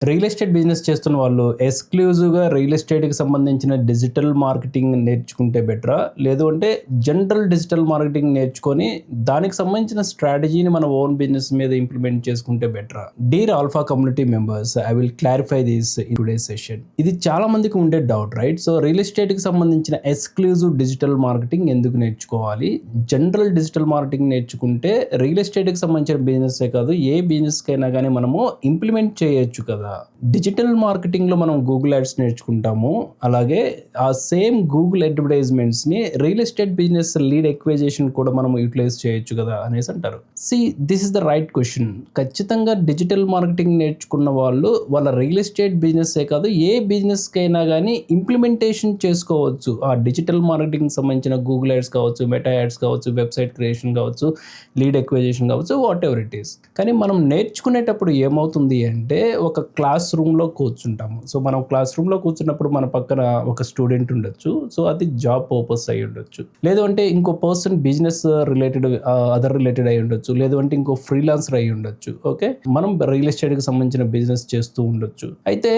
Real estate business చేస్తున్న వాళ్ళు ఎక్స్‌క్లూజివ్‌గా రియల్ ఎస్టేట్‌కి సంబంధించిన డిజిటల్ మార్కెటింగ్ నేర్చుకుంటే బెటరా? లేదు అంటే జనరల్ డిజిటల్ మార్కెటింగ్ నేర్చుకొని దానికి సంబంధించిన స్ట్రాటజీని మన ఓన్ బిజినెస్ మీద ఇంప్లిమెంట్ చేసుకుంటే బెటరా? Dear alpha community members, I will clarify this in today's session. ఇది చాలా మందికి ఉండే డౌట్, రైట్? సో రియల్ ఎస్టేట్‌కి సంబంధించిన ఎక్స్‌క్లూజివ్ డిజిటల్ మార్కెటింగ్ ఎందుకు నేర్చుకోవాలి? జనరల్ డిజిటల్ మార్కెటింగ్ నేర్చుకుంటే రియల్ ఎస్టేట్‌కి సంబంధించిన బిజినెస్సే కాదు, ఏ బిజినెస్‌కైనా గానీ మనము ఇంప్లిమెంట్ చేయొచ్చు కదా! డిజిటల్ మార్కెటింగ్‌లో మనం గూగుల్ యాడ్స్ నేర్చుకుంటాము. అలాగే ఆ సేమ్ గూగుల్ అడ్వర్టైజ్మెంట్స్‌ని real estate business lead acquisition కూడా మనం యుటిలైజ్ చేయొచ్చు కదా అనేసి అంటారు. This is the right question. ఖచ్చితంగా డిజిటల్ మార్కెటింగ్ నేర్చుకున్న వాళ్ళు వాళ్ళ రియల్ ఎస్టేట్ బిజినెస్సే కాదు, ఏ బిజినెస్‌కైనా గానీ ఇంప్లిమెంటేషన్ చేసుకోవచ్చు. ఆ డిజిటల్ మార్కెటింగ్‌కి సంబంధించిన గూగుల్ యాడ్స్ కావచ్చు, మెటా యాడ్స్ కావచ్చు, వెబ్‌సైట్ క్రియేషన్ కావచ్చు, లీడ్ ఎక్విజిషన్ కావచ్చు, వాటెవర్ ఇట్ ఈస్. కానీ మనం నేర్చుకునేటప్పుడు ఏమవుతుంది అంటే ఒక క్లాస్ రూమ్‌లో కూర్చుంటాము. సో మనం క్లాస్ రూమ్‌లో కూర్చున్నప్పుడు మన పక్కన ఒక స్టూడెంట్ ఉండొచ్చు. సో అది జాబ్ పర్పస్ అయ్యి ఉండొచ్చు. లేదు అంటే ఇంకో person business related other related అయ్యి ఉండొచ్చు. లేదు అంటే ఇంకో ఫ్రీలాన్సర్ అయ్యి ఉండొచ్చు. ఓకే. మనం రియల్ ఎస్టేట్‌కి సంబంధించిన బిజినెస్ చేస్తూ ఉండొచ్చు. అయితే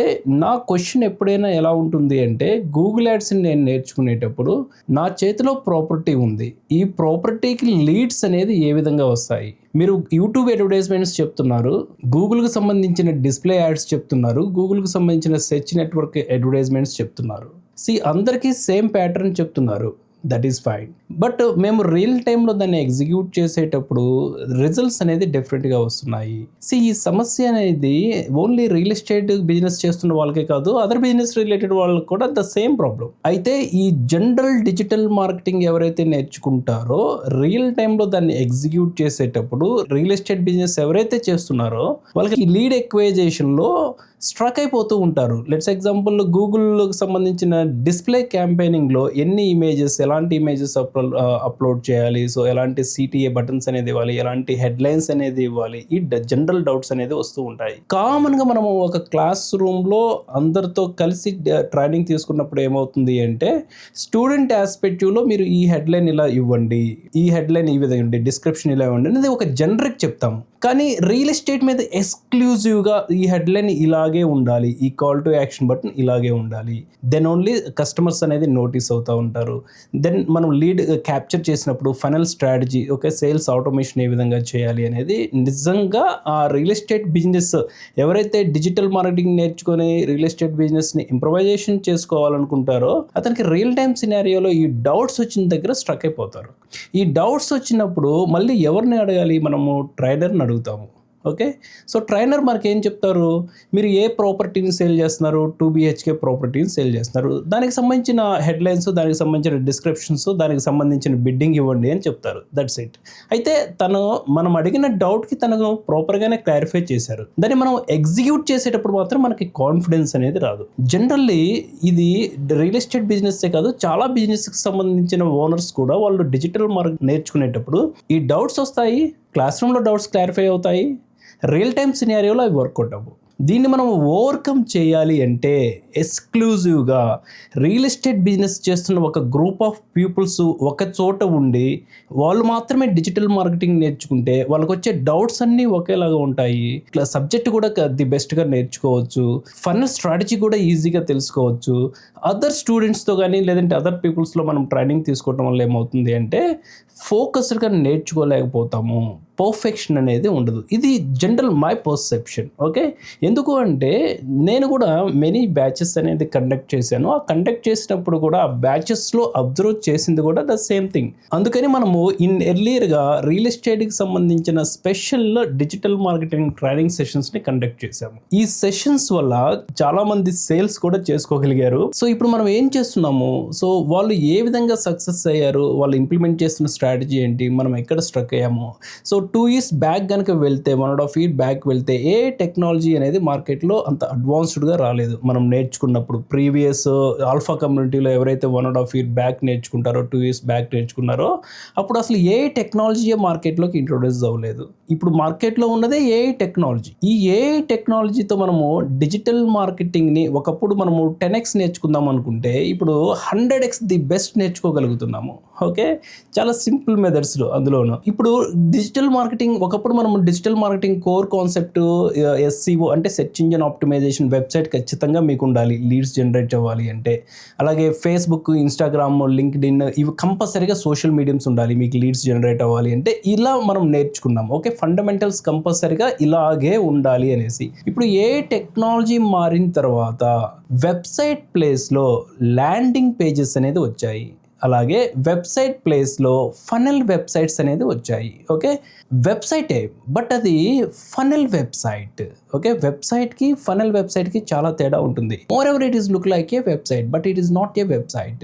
నా క్వెషన్ ఎప్పుడైనా ఎలా ఉంటుంది అంటే గూగుల్ యాడ్స్‌ని నేను నేర్చుకునేటప్పుడు నా చేతిలో ప్రాపర్టీ ఉంది. ఈ ప్రాపర్టీకి లీడ్స్ అనేది ఏ విధంగా వస్తాయి? మీరు యూట్యూబ్ అడ్వర్టైజ్మెంట్స్ చెప్తున్నారు, గూగుల్‌కి సంబంధించిన డిస్‌ప్లే యాడ్స్ చెప్తున్నారు, గూగుల్‌కి సంబంధించిన సెర్చ్ నెట్వర్క్ అడ్వర్టైజ్మెంట్స్ చెప్తున్నారు. అందరికీ సేమ్ ప్యాటర్న్ చెప్తున్నారు. That is fine. బట్ మేము రియల్ టైమ్‌లో దాన్ని ఎగ్జిక్యూట్ చేసేటప్పుడు రిజల్ట్స్ అనేది డిఫరెంట్‌గా వస్తున్నాయి. ఈ సమస్య అనేది ఓన్లీ రియల్ ఎస్టేట్ బిజినెస్ చేస్తున్న వాళ్ళకే కాదు, అదర్ బిజినెస్ రిలేటెడ్ వాళ్ళకి కూడా ద సేమ్ ప్రాబ్లమ్. అయితే ఈ జనరల్ డిజిటల్ మార్కెటింగ్ ఎవరైతే నేర్చుకుంటారో రియల్ టైమ్‌లో దాన్ని ఎగ్జిక్యూట్ చేసేటప్పుడు రియల్ ఎస్టేట్ బిజినెస్ ఎవరైతే చేస్తున్నారో వాళ్ళకి ఈ లీడ్ ఎక్విజిషన్‌లో స్ట్రక్ అయిపోతూ ఉంటారు. లెట్స్ ఎగ్జాంపుల్ గూగుల్‌కి సంబంధించిన డిస్‌ప్లే క్యాంపెయినింగ్‌లో ఎన్ని ఇమేజెస్, ఎలాంటి ఇమేజెస్ అప్లోడ్ చేయాలి, సో ఎలాంటి సిటిఏ బటన్స్ అనేది ఇవ్వాలి, ఎలాంటి హెడ్లైన్స్ అనేది ఇవ్వాలి, ఈ జనరల్ డౌట్స్ అనేది వస్తూ ఉంటాయి. కామన్‌గా మనము ఒక క్లాస్ రూమ్‌లో అందరితో కలిసి ట్రైనింగ్ తీసుకున్నప్పుడు ఏమవుతుంది అంటే స్టూడెంట్ ఆస్పెక్టివ్‌లో మీరు ఈ హెడ్లైన్ ఇలా ఇవ్వండి, ఈ హెడ్లైన్ ఈ విధంగా ఇవ్వండి, డిస్క్రిప్షన్ ఇలా ఇవ్వండి అనేది ఒక జనరిక్ చెప్తాము. కానీ రియల్ ఎస్టేట్ మీద ఎక్స్‌క్లూజివ్‌గా ఈ హెడ్లైన్ ఇలాగే ఉండాలి, ఈ కాల్ టు యాక్షన్ బటన్ ఇలాగే ఉండాలి, దెన్ ఓన్లీ కస్టమర్స్ అనేది నోటీస్ అవుతూ ఉంటారు. దెన్ మనం లీడ్ క్యాప్చర్ చేసినప్పుడు final strategy, okay, sales automation ఏ విధంగా చేయాలి అనేది నిజంగా ఆ రియల్ ఎస్టేట్ బిజినెస్ ఎవరైతే డిజిటల్ మార్కెటింగ్ నేర్చుకొని రియల్ ఎస్టేట్ బిజినెస్ని ఇంప్రవైజేషన్ చేసుకోవాలనుకుంటారో అతనికి రియల్ టైమ్ సినారియోలో ఈ డౌట్స్ వచ్చిన దగ్గర స్ట్రక్ అయిపోతారు. ఈ డౌట్స్ వచ్చినప్పుడు మళ్ళీ ఎవరిని అడగాలి? మనము ట్రైనర్ని అడుగుతాము. ఓకే. సో ట్రైనర్ మనకేం చెప్తారు? మీరు ఏ ప్రాపర్టీని సేల్ చేస్తున్నారు? 2 BHK ప్రాపర్టీని సేల్ చేస్తున్నారు. దానికి సంబంధించిన హెడ్లైన్స్, దానికి సంబంధించిన డిస్క్రిప్షన్స్, దానికి సంబంధించిన బిడ్డింగ్ ఇవ్వండి అని చెప్తారు. That's it. అయితే మనం అడిగిన డౌట్‌కి తను ప్రాపర్‌గానే క్లారిఫై చేశారు. దాన్ని మనం ఎగ్జిక్యూట్ చేసేటప్పుడు మాత్రం మనకి కాన్ఫిడెన్స్ అనేది రాదు. జనరల్లీ ఇది రియల్ ఎస్టేట్ బిజినెస్సే కాదు, చాలా బిజినెస్‌కి సంబంధించిన ఓనర్స్ కూడా వాళ్ళు డిజిటల్ మార్కెటింగ్ నేర్చుకునేటప్పుడు ఈ డౌట్స్ వస్తాయి. క్లాస్ రూమ్‌లో డౌట్స్ క్లారిఫై అవుతాయి. రియల్ టైమ్ సినారియోలో అవి వర్కౌట్ అవ్వవు. దీన్ని మనం ఓవర్కమ్ చేయాలి అంటే ఎక్స్‌క్లూజివ్‌గా రియల్ ఎస్టేట్ బిజినెస్ చేస్తున్న ఒక గ్రూప్ ఆఫ్ పీపుల్స్ ఒక చోట ఉండి వాళ్ళు మాత్రమే డిజిటల్ మార్కెటింగ్ నేర్చుకుంటే వాళ్ళకి వచ్చే డౌట్స్ అన్నీ ఒకేలాగా ఉంటాయి. ఇట్లా సబ్జెక్ట్ కూడా ది బెస్ట్‌గా నేర్చుకోవచ్చు. ఫైనల్ స్ట్రాటజీ కూడా ఈజీగా తెలుసుకోవచ్చు. అదర్ స్టూడెంట్స్‌తో కానీ లేదంటే అదర్ పీపుల్స్‌లో మనం ట్రైనింగ్ తీసుకోవడం వల్ల ఏమవుతుంది అంటే ఫోకస్డ్‌గా నేర్చుకోలేకపోతాము. పర్ఫెక్షన్ అనేది ఉండదు. ఇది జనరల్ మై పర్సెప్షన్. ఓకే. ఎందుకు అంటే నేను కూడా మెనీ బ్యాచెస్ అనేది కండక్ట్ చేశాను. ఆ కండక్ట్ చేసినప్పుడు కూడా ఆ బ్యాచెస్‌లో అబ్జర్వ్ చేసింది కూడా ద సేమ్ థింగ్. అందుకని మనము ఎర్లియర్‌గా రియల్ ఎస్టేట్‌కి సంబంధించిన స్పెషల్ డిజిటల్ మార్కెటింగ్ ట్రైనింగ్ సెషన్స్‌ని కండక్ట్ చేశాము. ఈ సెషన్స్ వల్ల చాలా మంది సేల్స్ కూడా చేసుకోగలిగారు. సో ఇప్పుడు మనం ఏం చేస్తున్నాము? సో వాళ్ళు ఏ విధంగా సక్సెస్ అయ్యారు? వాళ్ళు ఇంప్లిమెంట్ చేస్తున్న స్ట్రాటజీ ఏంటి? మనం ఎక్కడ స్ట్రక్ అయ్యాము? సో 2 years బ్యాక్ గనుక వెళ్తే, 1.5 year బ్యాక్ వెళ్తే ఏ టెక్నాలజీ అనేది మార్కెట్‌లో అంత అడ్వాన్స్డ్‌గా రాలేదు. మనం నేర్చుకున్నప్పుడు ప్రీవియస్ ఆల్ఫా కమ్యూనిటీలో ఎవరైతే 1.5 year బ్యాక్ నేర్చుకుంటారో, 2 years బ్యాక్ నేర్చుకున్నారో అప్పుడు అసలు ఏఐ టెక్నాలజీయే మార్కెట్‌లోకి ఇంట్రొడ్యూస్ అవ్వలేదు. ఇప్పుడు మార్కెట్‌లో ఉన్నదే ఏఐ టెక్నాలజీ. ఈ ఏఐ టెక్నాలజీతో మనము డిజిటల్ మార్కెటింగ్‌ని ఒకప్పుడు మనము 10x నేర్చుకుందాం అనుకుంటే ఇప్పుడు 100x ది బెస్ట్ నేర్చుకోగలుగుతున్నాము. ఓకే, చాలా సింపుల్ మెథడ్స్లో అందులోను. ఇప్పుడు డిజిటల్ మార్కెటింగ్, ఒకప్పుడు మనం digital marketing core concept SCO అంటే సెర్చ్ ఇంజిన్ ఆప్టిమైజేషన్. వెబ్సైట్ ఖచ్చితంగా మీకు ఉండాలి లీడ్స్ జనరేట్ అవ్వాలి అంటే. అలాగే ఫేస్బుక్, ఇన్స్టాగ్రామ్, లింక్డ్ఇన్ ఇవి కంపల్సరీగా సోషల్ మీడియంస్ ఉండాలి మీకు లీడ్స్ జనరేట్ అవ్వాలి అంటే. ఇలా మనం నేర్చుకున్నాం. ఓకే, ఫండమెంటల్స్ కంపల్సరీగా ఇలాగే ఉండాలి అనేసి. ఇప్పుడు ఏ టెక్నాలజీ మారిన తర్వాత వెబ్సైట్ ప్లేస్లో ల్యాండింగ్ పేజెస్ అనేది వచ్చాయి. అలాగే వెబ్సైట్ ప్లేస్లో ఫనల్ వెబ్సైట్స్ అనేది వచ్చాయి. ఓకే, వెబ్సైటే బట్ అది ఫనల్ వెబ్సైట్. ఓకే, వెబ్సైట్కి ఫనల్ వెబ్సైట్కి చాలా తేడా ఉంటుంది. More ever it is look like A website but it is not a website.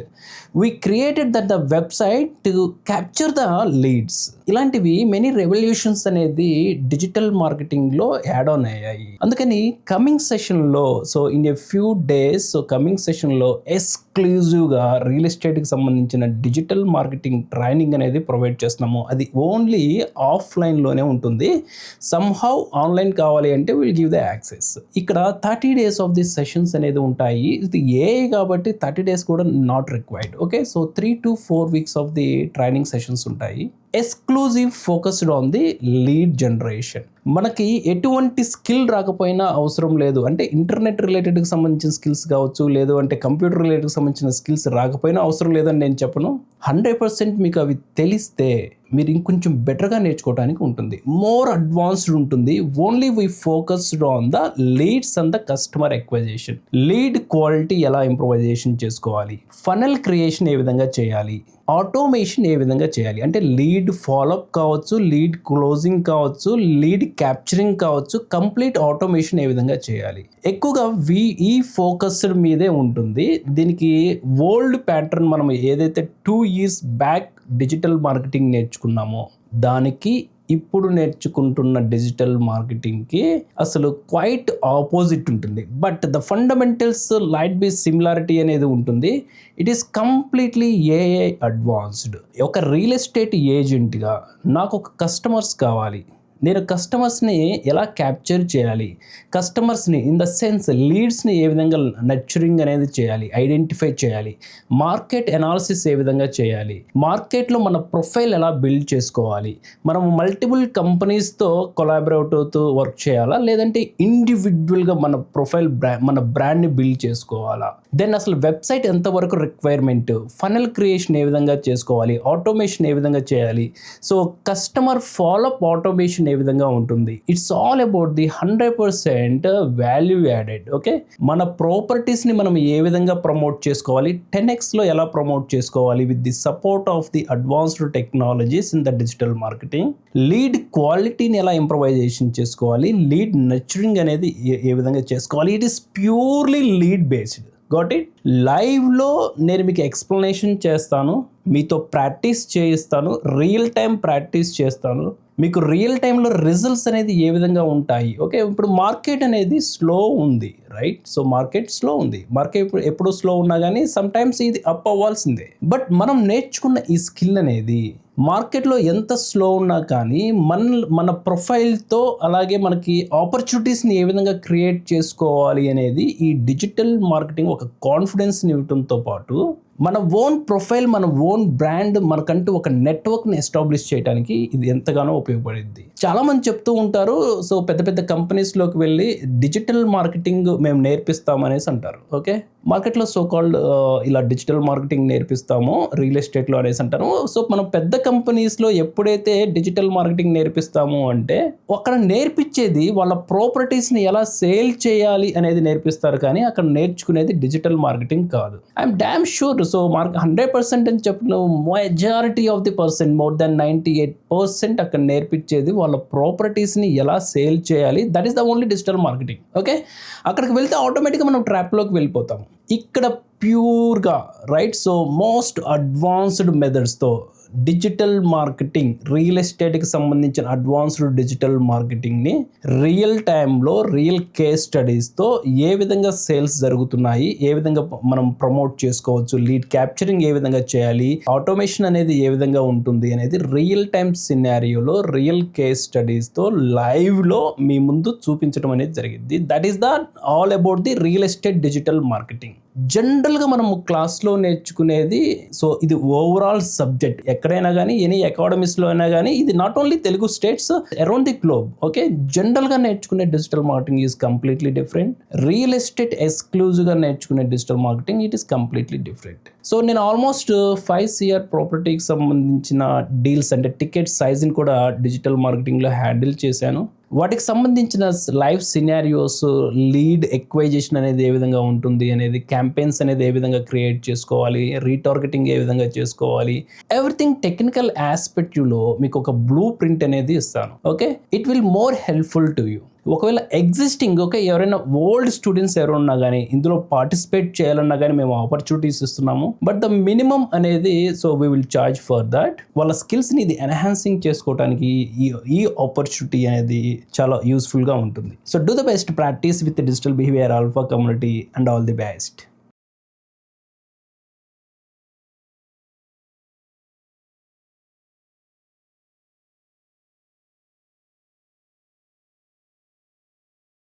We created that the website to capture the leads. ఇలాంటివి many revolutions అనేది digital మార్కెటింగ్లో add on అయ్యాయి. అందుకని coming సెషన్లో, so in a few days, so coming సెషన్లో ఎక్స్క్లూజివ్గా real ఎస్టేట్కి సంబంధించిన digital marketing training అనేది ప్రొవైడ్ చేస్తున్నాము. అది ఓన్లీ ఆఫ్లైన్లోనే ఉంటుంది. సమ్హౌ ఆన్లైన్ కావాలి అంటే విల్ గివ్ ద యాక్సెస్. ఇక్కడ 30 days ఆఫ్ ది సెషన్స్ అనేది ఉంటాయి. ఇది ఏఐ కాబట్టి 30 days కూడా not required. Okay, so 3 to 4 weeks of the training sessions ఉంటాయి. Exclusive focused on the lead generation. మనకి ఎటువంటి స్కిల్ రాకపోయినా అవసరం లేదు. అంటే ఇంటర్నెట్ రిలేటెడ్కి సంబంధించిన స్కిల్స్ కావచ్చు, లేదు అంటే కంప్యూటర్ రిలేటెడ్కి సంబంధించిన స్కిల్స్ రాకపోయినా అవసరం లేదని నేను చెప్పను. 100% మీకు అవి తెలిస్తే మీరు ఇంకొంచెం బెటర్గా నేర్చుకోవడానికి ఉంటుంది. మోర్ అడ్వాన్స్డ్ ఉంటుంది. Only we focused on the leads and the customer acquisition. Lead quality ఎలా ఇంప్రూవైజేషన్ చేసుకోవాలి, ఫనల్ క్రియేషన్ ఏ విధంగా చేయాలి, ఆటోమేషన్ ఏ విధంగా చేయాలి, అంటే లీడ్ ఫాలోఅప్ కావచ్చు, లీడ్ క్లోజింగ్ కావచ్చు, లీడ్ క్యాప్చరింగ్ కావచ్చు, కంప్లీట్ ఆటోమేషన్ ఏ విధంగా చేయాలి. ఎక్కువగా ఈ ఫోకస్డ్ మీదే ఉంటుంది. దీనికి ఓల్డ్ ప్యాటర్న్ మనం ఏదైతే 2 years బ్యాక్ డిజిటల్ మార్కెటింగ్ నేర్చుకున్నామో దానికి ఇప్పుడు నేర్చుకుంటున్న డిజిటల్ మార్కెటింగ్కి అసలు క్వైట్ ఆపోజిట్ ఉంటుంది. But the fundamentals light be similarity అనేది ఉంటుంది. It is completely AI advanced. ఒక రియల్ ఎస్టేట్ ఏజెంట్గా నాకు ఒక కస్టమర్స్ కావాలి. నేను కస్టమర్స్ని ఎలా క్యాప్చర్ చేయాలి, కస్టమర్స్ని ఇన్ ద సెన్స్ లీడ్స్ని ఏ విధంగా నర్చరింగ్ అనేది చేయాలి, ఐడెంటిఫై చేయాలి, మార్కెట్ అనాలిసిస్ ఏ విధంగా చేయాలి, మార్కెట్లో మన ప్రొఫైల్ ఎలా బిల్డ్ చేసుకోవాలి, మనం మల్టిపుల్ కంపెనీస్తో కొలాబరేట్ అవుతూ వర్క్ చేయాలా, లేదంటే ఇండివిజువల్గా మన ప్రొఫైల్ మన బ్రాండ్ని బిల్డ్ చేసుకోవాలా, దెన్ అసలు వెబ్సైట్ ఎంతవరకు రిక్వైర్మెంట్, ఫనల్ క్రియేషన్ ఏ విధంగా చేసుకోవాలి, ఆటోమేషన్ ఏ విధంగా చేయాలి, సో కస్టమర్ ఫాలోఅప్ ఆటోమేషన్ ఏ విధంగా ఉంటుంది. It's all about the 100% value added. Okay, మన ప్రాపర్టీస్ని మనం ఏ విధంగా ప్రమోట్ చేసుకోవాలి, 10x ఎలా ప్రమోట్ చేసుకోవాలి with the support of the advanced technologies in the digital marketing. Lead క్వాలిటీని ఎలా ఇంప్రూవైజేషన్ చేసుకోవాలి, లీడ్ నర్చరింగ్ అనేది ఏ విధంగా చేసుకోవాలి. It is purely lead based. Got it. లైవ్లో నేను మీకు ఎక్స్ప్లెనేషన్ చేస్తాను, మీతో ప్రాక్టీస్ చేయిస్తాను, రియల్ టైం ప్రాక్టీస్ చేస్తాను, మీకు రియల్ టైంలో రిజల్ట్స్ అనేది ఏ విధంగా ఉంటాయి. ఓకే, ఇప్పుడు మార్కెట్ అనేది స్లో ఉంది, రైట్? సో మార్కెట్ స్లో ఉంది. మార్కెట్ ఎప్పుడు స్లో ఉన్నా కానీ సమ్ టైమ్స్ ఇది అప్ అవ్వాల్సిందే. బట్ మనం నేర్చుకున్న ఈ స్కిల్ అనేది మార్కెట్లో ఎంత స్లో ఉన్నా కానీ మన ప్రొఫైల్తో అలాగే మనకి ఆపర్చునిటీస్ని ఏ విధంగా క్రియేట్ చేసుకోవాలి అనేది ఈ డిజిటల్ మార్కెటింగ్ ఒక కాన్ఫిడెన్స్ని ఇవ్వడంతో పాటు మన ఓన్ ప్రొఫైల్, మన ఓన్ బ్రాండ్, మనకంటూ ఒక నెట్వర్క్ని ఎస్టాబ్లిష్ చేయడానికి ఇది ఎంతగానో ఉపయోగపడింది. చాలామంది చెప్తూ ఉంటారు, సో పెద్ద పెద్ద కంపెనీస్లోకి వెళ్ళి డిజిటల్ మార్కెటింగ్ మేము నేర్పిస్తామనేసి అంటారు. ఓకే, మార్కెట్లో సో కాల్డ్ ఇలా డిజిటల్ మార్కెటింగ్ నేర్పిస్తామో రియల్ ఎస్టేట్లో అనేసి అంటారు. సో మనం పెద్ద కంపెనీస్లో ఎప్పుడైతే డిజిటల్ మార్కెటింగ్ నేర్పిస్తామో అంటే అక్కడ నేర్పించేది వాళ్ళ ప్రాపర్టీస్ని ఎలా సేల్ చేయాలి అనేది నేర్పిస్తారు, కానీ అక్కడ నేర్చుకునేది డిజిటల్ మార్కెటింగ్ కాదు. I'm damn sure. సో 100% అని చెప్పిన majority of the percent, more than 98% అక్కడ నేర్పించేది వాళ్ళ ప్రాపర్టీస్ని ఎలా సేల్ చేయాలి. That is the only digital marketing. Okay, అక్కడికి వెళ్తే ఆటోమేటిక్గా మనం ట్రాప్లోకి వెళ్ళిపోతాం. ఇక్కడ ప్యూర్గా రైట్, సో మోస్ట్ అడ్వాన్స్డ్ మెథడ్స్తో డిజిటల్ మార్కెటింగ్, రియల్ ఎస్టేట్కి సంబంధించిన అడ్వాన్స్డ్ డిజిటల్ మార్కెటింగ్ని రియల్ టైంలో రియల్ కేస్ స్టడీస్తో ఏ విధంగా సేల్స్ జరుగుతున్నాయి, ఏ విధంగా మనం ప్రమోట్ చేసుకోవచ్చు, లీడ్ క్యాప్చరింగ్ ఏ విధంగా చేయాలి, ఆటోమేషన్ అనేది ఏ విధంగా ఉంటుంది అనేది రియల్ టైం సినారియోలో రియల్ కేస్ స్టడీస్తో లైవ్లో మీ ముందు చూపించడం అనేది జరిగింది. That is the all about the real estate digital marketing. జనరల్గా మనము క్లాస్లో నేర్చుకునేది, సో ఇది ఓవరాల్ సబ్జెక్ట్ ఎక్కడైనా కానీ ఎనీ అకాడమీస్లో అయినా కానీ, ఇది not only Telugu states, around the globe. Okay, జనరల్గా నేర్చుకునే digital marketing is completely different. Real estate ఎక్స్క్లూజివ్గా నేర్చుకునే digital marketing it is completely different. So నేను ఆల్మోస్ట్ 5 CR ప్రాపర్టీకి సంబంధించిన డీల్స్ అంటే టికెట్ సైజ్ని కూడా డిజిటల్ మార్కెటింగ్లో హ్యాండిల్ చేశాను. వాటికి సంబంధించిన లైవ్ సినారియోస్, లీడ్ ఎక్వైజేషన్ అనేది ఏ విధంగా ఉంటుంది అనేది, క్యాంపెయిన్స్ అనేది ఏ విధంగా క్రియేట్ చేసుకోవాలి, రీటార్గెటింగ్ ఏ విధంగా చేసుకోవాలి, ఎవ్రీథింగ్ టెక్నికల్ ఆస్పెక్ట్లో మీకు ఒక బ్లూ ప్రింట్ అనేది ఇస్తాను. Okay, it will more helpful to you. ఒకవేళ ఎగ్జిస్టింగ్ ఎవరైనా ఓల్డ్ స్టూడెంట్స్ ఎవరున్నా కానీ ఇందులో పార్టిసిపేట్ చేయాలన్నా కానీ మేము ఆపర్చునిటీస్ ఇస్తున్నాము. బట్ ద మినిమం అనేది, so we will charge for that. వాళ్ళ స్కిల్స్ని ఇది ఎన్హాన్సింగ్ చేసుకోవడానికి ఈ ఆపర్చునిటీ అనేది చాలా యూస్ఫుల్గా ఉంటుంది. So do the best practice with digital behaviour alpha community and all the best.